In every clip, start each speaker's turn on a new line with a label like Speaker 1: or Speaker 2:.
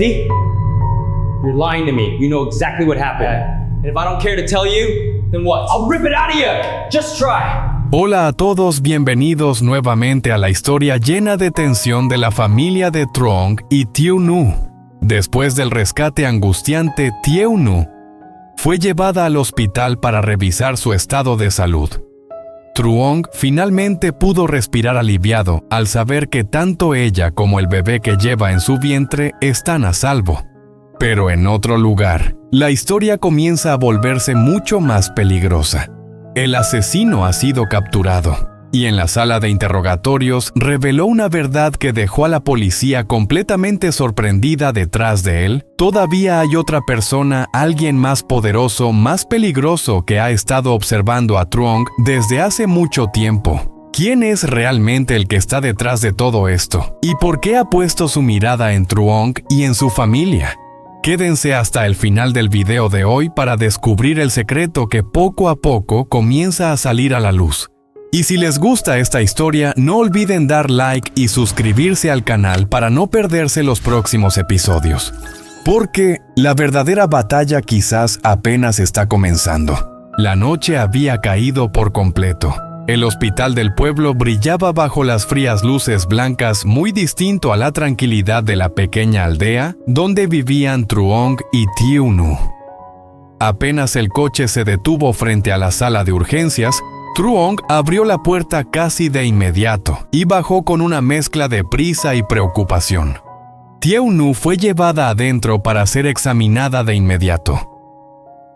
Speaker 1: See? You're lying to me. You know exactly what happened. And if I don't care to tell you, then what? I'll rip it out of you. Just try.
Speaker 2: Hola a todos, bienvenidos nuevamente a la historia llena de tensión de la familia de Truong y Thieu Nu. Después del rescate angustiante, Thieu Nu fue llevada al hospital para revisar su estado de salud. Truong finalmente pudo respirar aliviado al saber que tanto ella como el bebé que lleva en su vientre están a salvo. Pero en otro lugar, la historia comienza a volverse mucho más peligrosa. El asesino ha sido capturado, y en la sala de interrogatorios reveló una verdad que dejó a la policía completamente sorprendida. Detrás de él, todavía hay otra persona, alguien más poderoso, más peligroso que ha estado observando a Truong desde hace mucho tiempo. ¿Quién es realmente el que está detrás de todo esto? ¿Y por qué ha puesto su mirada en Truong y en su familia? Quédense hasta el final del video de hoy para descubrir el secreto que poco a poco comienza a salir a la luz. Y si les gusta esta historia, no olviden dar like y suscribirse al canal para no perderse los próximos episodios. Porque la verdadera batalla quizás apenas está comenzando. La noche había caído por completo. El hospital del pueblo brillaba bajo las frías luces blancas, muy distinto a la tranquilidad de la pequeña aldea donde vivían Truong y Thieu Nu. Apenas el coche se detuvo frente a la sala de urgencias, Truong abrió la puerta casi de inmediato y bajó con una mezcla de prisa y preocupación. Thieu Nu fue llevada adentro para ser examinada de inmediato.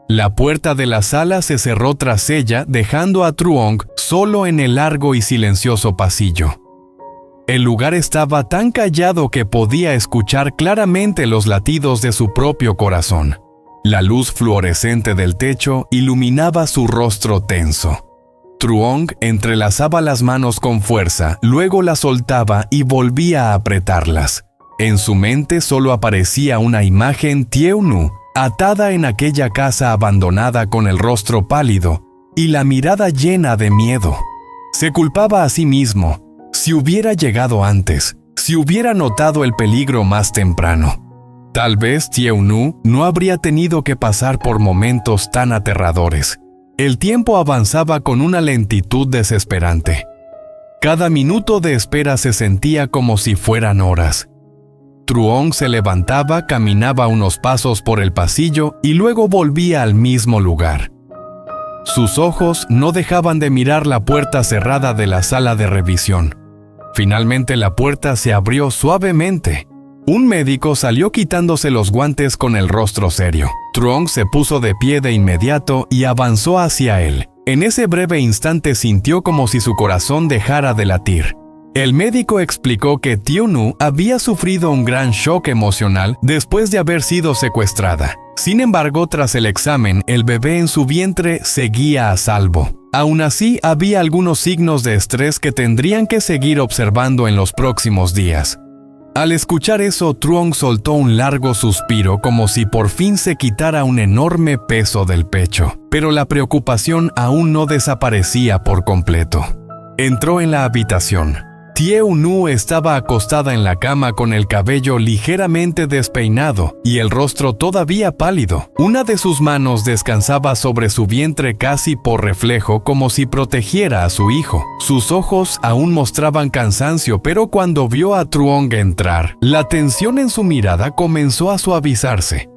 Speaker 2: La puerta de la sala se cerró tras ella, dejando a Truong solo en el largo y silencioso pasillo. El lugar estaba tan callado que podía escuchar claramente los latidos de su propio corazón. La luz fluorescente del techo iluminaba su rostro tenso. Truong entrelazaba las manos con fuerza, luego las soltaba y volvía a apretarlas. En su mente solo aparecía una imagen: Thieu Nu, atada en aquella casa abandonada con el rostro pálido y la mirada llena de miedo. Se culpaba a sí mismo. Si hubiera llegado antes, si hubiera notado el peligro más temprano, tal vez Thieu Nu no habría tenido que pasar por momentos tan aterradores. El tiempo avanzaba con una lentitud desesperante. Cada minuto de espera se sentía como si fueran horas. Truong se levantaba, caminaba unos pasos por el pasillo y luego volvía al mismo lugar. Sus ojos no dejaban de mirar la puerta cerrada de la sala de revisión. Finalmente la puerta se abrió suavemente. Un médico salió quitándose los guantes con el rostro serio. Truong se puso de pie de inmediato y avanzó hacia él. En ese breve instante sintió como si su corazón dejara de latir. El médico explicó que Thieu Nu había sufrido un gran shock emocional después de haber sido secuestrada. Sin embargo, tras el examen, el bebé en su vientre seguía a salvo. Aún así, había algunos signos de estrés que tendrían que seguir observando en los próximos días. Al escuchar eso, Truong soltó un largo suspiro como si por fin se quitara un enorme peso del pecho. Pero la preocupación aún no desaparecía por completo. Entró en la habitación. Thieu Nu estaba acostada en la cama con el cabello ligeramente despeinado y el rostro todavía pálido. Una de sus manos descansaba sobre su vientre casi por reflejo, como si protegiera a su hijo. Sus ojos aún mostraban cansancio, pero cuando vio a Truong entrar, la tensión en su mirada comenzó a suavizarse.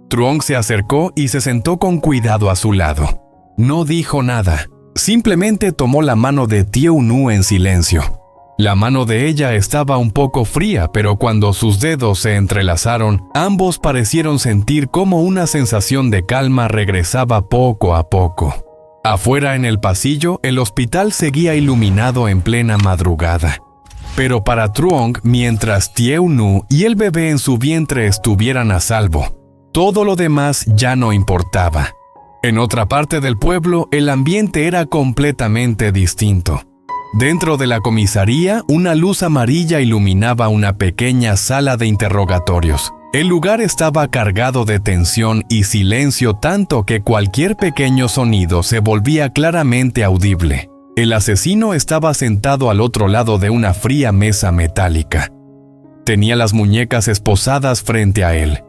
Speaker 2: Truong se acercó y se sentó con cuidado a su lado. No dijo nada. Simplemente tomó la mano de Thieu Nu en silencio. La mano de ella estaba un poco fría, pero cuando sus dedos se entrelazaron, ambos parecieron sentir cómo una sensación de calma regresaba poco a poco. Afuera en el pasillo, el hospital seguía iluminado en plena madrugada. Pero para Truong, mientras Thieu Nu y el bebé en su vientre estuvieran a salvo, todo lo demás ya no importaba. En otra parte del pueblo, el ambiente era completamente distinto. Dentro de la comisaría, una luz amarilla iluminaba una pequeña sala de interrogatorios. El lugar estaba cargado de tensión y silencio, tanto que cualquier pequeño sonido se volvía claramente audible. El asesino estaba sentado al otro lado de una fría mesa metálica. Tenía las muñecas esposadas frente a él.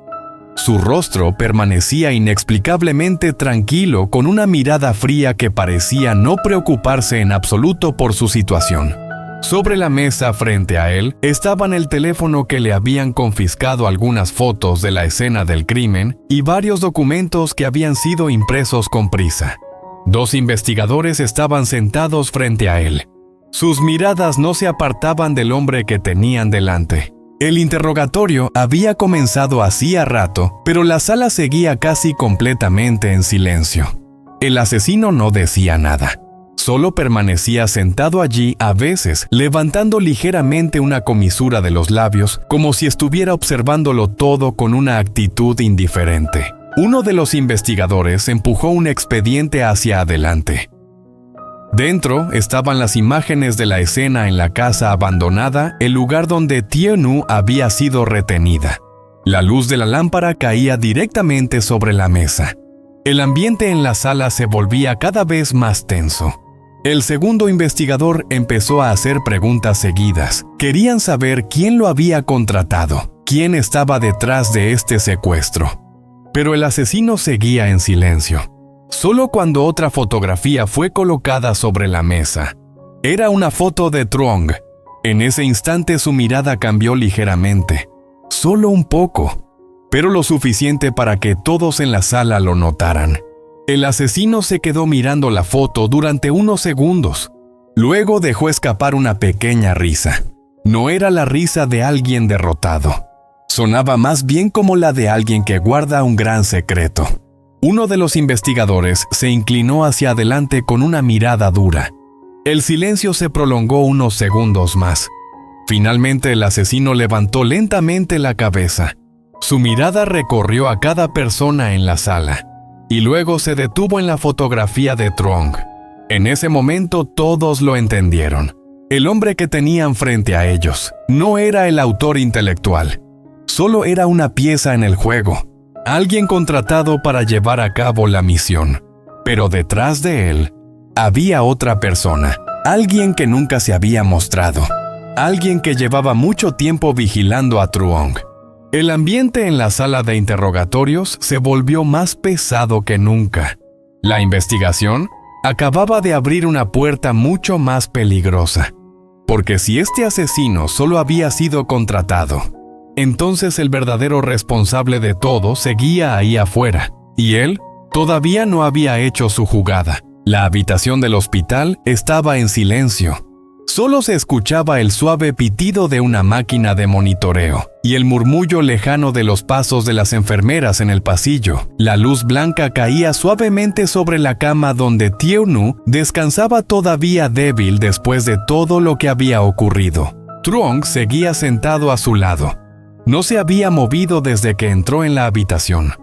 Speaker 2: Su rostro permanecía inexplicablemente tranquilo, con una mirada fría que parecía no preocuparse en absoluto por su situación. Sobre la mesa frente a él estaban el teléfono que le habían confiscado, algunas fotos de la escena del crimen y varios documentos que habían sido impresos con prisa. 2 investigadores estaban sentados frente a él. Sus miradas no se apartaban del hombre que tenían delante. El interrogatorio había comenzado hacía rato, pero la sala seguía casi completamente en silencio. El asesino no decía nada. Solo permanecía sentado allí, a veces levantando ligeramente una comisura de los labios, como si estuviera observándolo todo con una actitud indiferente. Uno de los investigadores empujó un expediente hacia adelante. Dentro estaban las imágenes de la escena en la casa abandonada, el lugar donde Thiounnou había sido retenida. La luz de la lámpara caía directamente sobre la mesa. El ambiente en la sala se volvía cada vez más tenso. El segundo investigador empezó a hacer preguntas seguidas. Querían saber quién lo había contratado, quién estaba detrás de este secuestro. Pero el asesino seguía en silencio. Solo cuando otra fotografía fue colocada sobre la mesa. Era una foto de Truong. En ese instante su mirada cambió ligeramente. Solo un poco, pero lo suficiente para que todos en la sala lo notaran. El asesino se quedó mirando la foto durante unos segundos. Luego dejó escapar una pequeña risa. No era la risa de alguien derrotado. Sonaba más bien como la de alguien que guarda un gran secreto. Uno de los investigadores se inclinó hacia adelante con una mirada dura. El silencio se prolongó unos segundos más. Finalmente el asesino levantó lentamente la cabeza. Su mirada recorrió a cada persona en la sala, y luego se detuvo en la fotografía de Truong. En ese momento todos lo entendieron. El hombre que tenían frente a ellos no era el autor intelectual. Solo era una pieza en el juego. Alguien contratado para llevar a cabo la misión. Pero detrás de él había otra persona, alguien que nunca se había mostrado, alguien que llevaba mucho tiempo vigilando a Truong. El ambiente en la sala de interrogatorios se volvió más pesado que nunca. La investigación acababa de abrir una puerta mucho más peligrosa, porque si este asesino solo había sido contratado, entonces el verdadero responsable de todo seguía ahí afuera, y él todavía no había hecho su jugada. La habitación del hospital estaba en silencio. Solo se escuchaba el suave pitido de una máquina de monitoreo y el murmullo lejano de los pasos de las enfermeras en el pasillo. La luz blanca caía suavemente sobre la cama donde Thiounnou descansaba todavía débil después de todo lo que había ocurrido. Truong seguía sentado a su lado. No se había movido desde que entró en la habitación.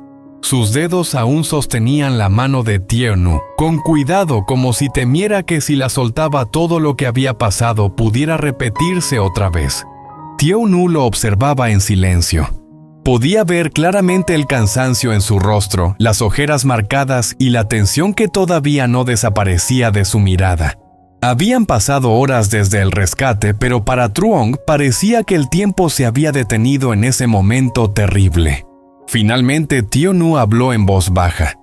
Speaker 2: Sus dedos aún sostenían la mano de Thiounnou, con cuidado, como si temiera que si la soltaba todo lo que había pasado pudiera repetirse otra vez. Thiounnou lo observaba en silencio. Podía ver claramente el cansancio en su rostro, las ojeras marcadas y la tensión que todavía no desaparecía de su mirada. Habían pasado horas desde el rescate, pero para Truong parecía que el tiempo se había detenido en ese momento terrible. Finalmente Thiounnou habló en voz baja.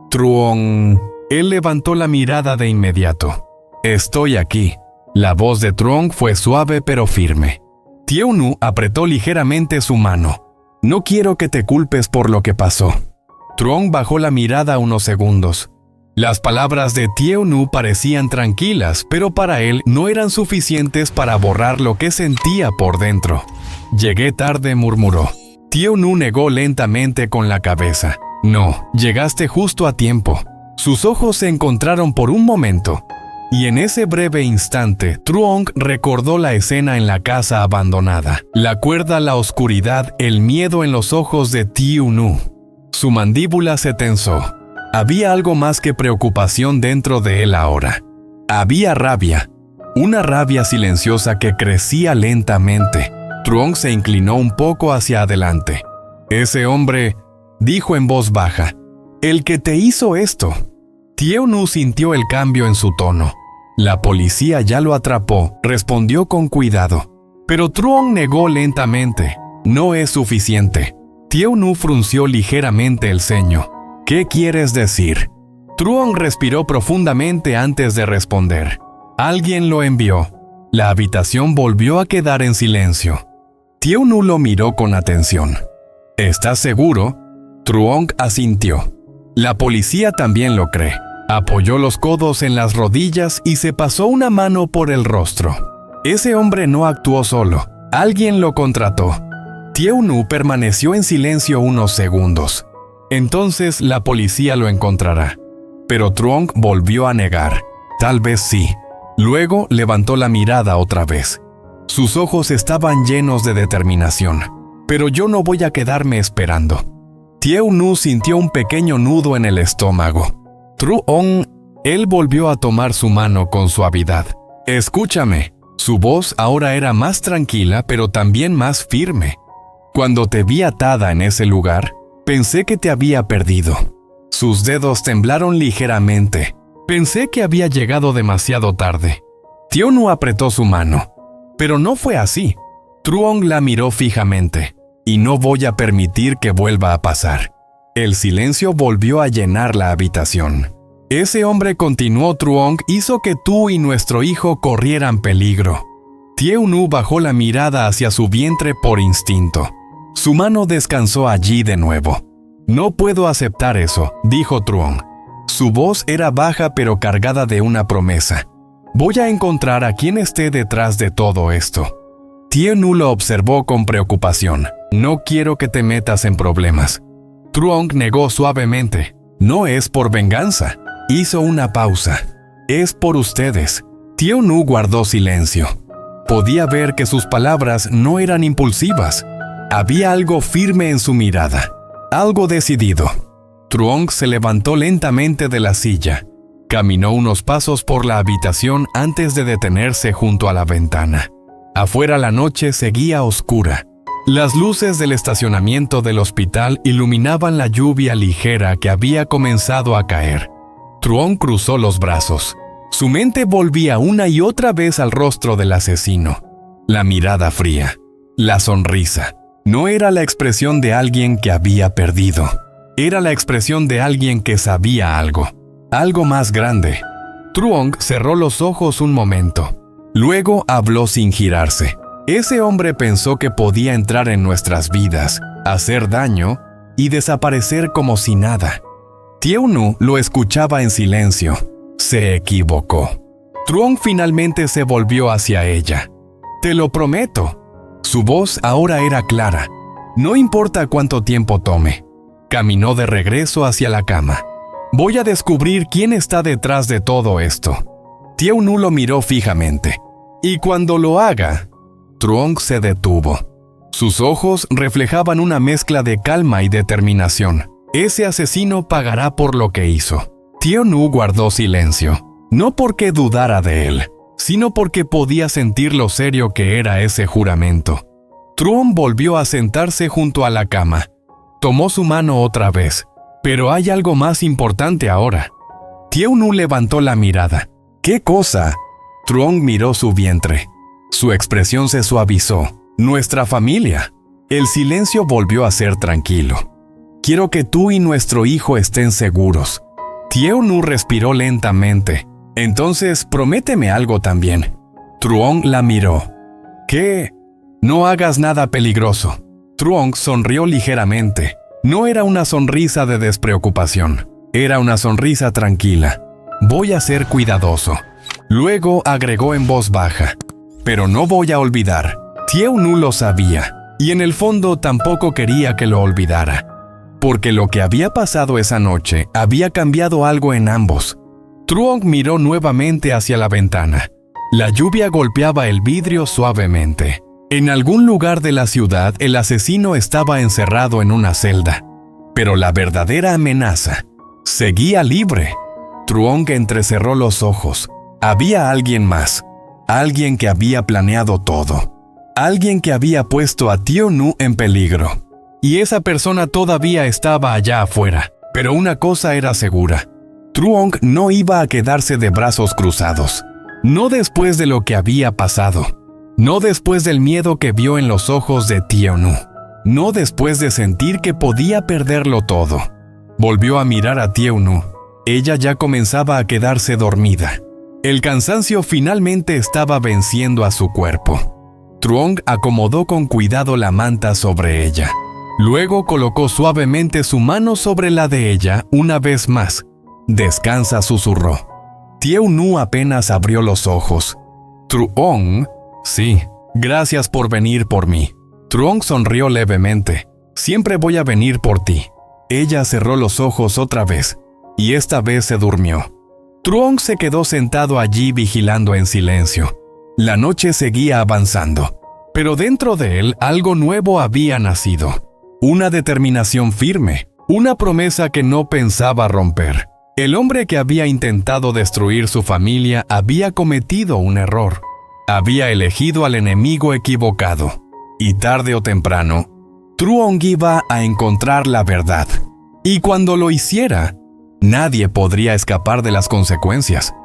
Speaker 2: Truong. Él levantó la mirada de inmediato. Estoy aquí. La voz de Truong fue suave pero firme. Thiounnou apretó ligeramente su mano. No quiero que te culpes por lo que pasó. Truong bajó la mirada unos segundos. Las palabras de Thiounnou parecían tranquilas, pero para él no eran suficientes para borrar lo que sentía por dentro. Llegué tarde, murmuró. Thiounnou negó lentamente con la cabeza. No, llegaste justo a tiempo. Sus ojos se encontraron por un momento, y en ese breve instante, Truong recordó la escena en la casa abandonada. La cuerda, la oscuridad, el miedo en los ojos de Thiounnou. Su mandíbula se tensó. Había algo más que preocupación dentro de él ahora. Había rabia, una rabia silenciosa que crecía lentamente. Truong se inclinó un poco hacia adelante. Ese hombre, dijo en voz baja, el que te hizo esto. Thiounnou sintió el cambio en su tono. La policía ya lo atrapó, respondió con cuidado. Pero Truong negó lentamente. No es suficiente. Tieu Nu frunció ligeramente el ceño. ¿Qué quieres decir? Truong respiró profundamente antes de responder. Alguien lo envió. La habitación volvió a quedar en silencio. Tieu Nu lo miró con atención. ¿Estás seguro? Truong asintió. La policía también lo cree. Apoyó los codos en las rodillas y se pasó una mano por el rostro. Ese hombre no actuó solo. Alguien lo contrató. Tieu Nu permaneció en silencio unos segundos. Entonces la policía lo encontrará. Pero Truong volvió a negar. Tal vez sí. Luego levantó la mirada otra vez. Sus ojos estaban llenos de determinación. Pero yo no voy a quedarme esperando. Tieu Nu sintió un pequeño nudo en el estómago. Truong, él volvió a tomar su mano con suavidad. Escúchame. Su voz ahora era más tranquila, pero también más firme. Cuando te vi atada en ese lugar, pensé que te había perdido. Sus dedos temblaron ligeramente. Pensé que había llegado demasiado tarde. Tieu Nu apretó su mano. Pero no fue así. Truong la miró fijamente. Y no voy a permitir que vuelva a pasar. El silencio volvió a llenar la habitación. Ese hombre, continuó Truong, hizo que tú y nuestro hijo corrieran peligro. Tieu Nu bajó la mirada hacia su vientre por instinto. Su mano descansó allí de nuevo. No puedo aceptar eso, dijo Truong. Su voz era baja pero cargada de una promesa. Voy a encontrar a quien esté detrás de todo esto. Tieu Nu lo observó con preocupación. No quiero que te metas en problemas. Truong negó suavemente. No es por venganza. Hizo una pausa. Es por ustedes. Tieu Nu guardó silencio. Podía ver que sus palabras no eran impulsivas. Había algo firme en su mirada. Algo decidido. Truong se levantó lentamente de la silla. Caminó unos pasos por la habitación antes de detenerse junto a la ventana. Afuera la noche seguía oscura. Las luces del estacionamiento del hospital iluminaban la lluvia ligera que había comenzado a caer. Truong cruzó los brazos. Su mente volvía una y otra vez al rostro del asesino. La mirada fría. La sonrisa. No era la expresión de alguien que había perdido. Era la expresión de alguien que sabía algo. Algo más grande. Truong cerró los ojos un momento. Luego habló sin girarse. Ese hombre pensó que podía entrar en nuestras vidas, hacer daño y desaparecer como si nada. Tieu Nu lo escuchaba en silencio. Se equivocó. Truong finalmente se volvió hacia ella. Te lo prometo. Su voz ahora era clara. No importa cuánto tiempo tome. Caminó de regreso hacia la cama. Voy a descubrir quién está detrás de todo esto. Tieu Nu lo miró fijamente. Y cuando lo haga... Truong se detuvo. Sus ojos reflejaban una mezcla de calma y determinación. Ese asesino pagará por lo que hizo. Tieu Nu guardó silencio. No porque dudara de él, sino porque podía sentir lo serio que era ese juramento. Truong volvió a sentarse junto a la cama. Tomó su mano otra vez. Pero hay algo más importante ahora. Tieu Nu levantó la mirada. ¿Qué cosa? Truong miró su vientre. Su expresión se suavizó. Nuestra familia. El silencio volvió a ser tranquilo. Quiero que tú y nuestro hijo estén seguros. Tieu Nu respiró lentamente. Entonces, prométeme algo también. Truong la miró. ¿Qué? No hagas nada peligroso. Truong sonrió ligeramente. No era una sonrisa de despreocupación. Era una sonrisa tranquila. Voy a ser cuidadoso. Luego agregó en voz baja. Pero no voy a olvidar. Tieu Nu lo sabía. Y en el fondo tampoco quería que lo olvidara. Porque lo que había pasado esa noche había cambiado algo en ambos. Truong miró nuevamente hacia la ventana. La lluvia golpeaba el vidrio suavemente. En algún lugar de la ciudad, el asesino estaba encerrado en una celda. Pero la verdadera amenaza seguía libre. Truong entrecerró los ojos. Había alguien más. Alguien que había planeado todo. Alguien que había puesto a Tieu Nu en peligro. Y esa persona todavía estaba allá afuera. Pero una cosa era segura. Truong no iba a quedarse de brazos cruzados. No después de lo que había pasado. No después del miedo que vio en los ojos de Tieu-nu. No después de sentir que podía perderlo todo. Volvió a mirar a Tieu-nu. Ella ya comenzaba a quedarse dormida. El cansancio finalmente estaba venciendo a su cuerpo. Truong acomodó con cuidado la manta sobre ella. Luego colocó suavemente su mano sobre la de ella una vez más. «Descansa», susurró. Tieu-nu apenas abrió los ojos. «Truong, sí, gracias por venir por mí». Truong sonrió levemente. «Siempre voy a venir por ti». Ella cerró los ojos otra vez, y esta vez se durmió. Truong se quedó sentado allí vigilando en silencio. La noche seguía avanzando, pero dentro de él algo nuevo había nacido. Una determinación firme, una promesa que no pensaba romper. El hombre que había intentado destruir su familia había cometido un error. Había elegido al enemigo equivocado. Y tarde o temprano, Truong iba a encontrar la verdad. Y cuando lo hiciera, nadie podría escapar de las consecuencias.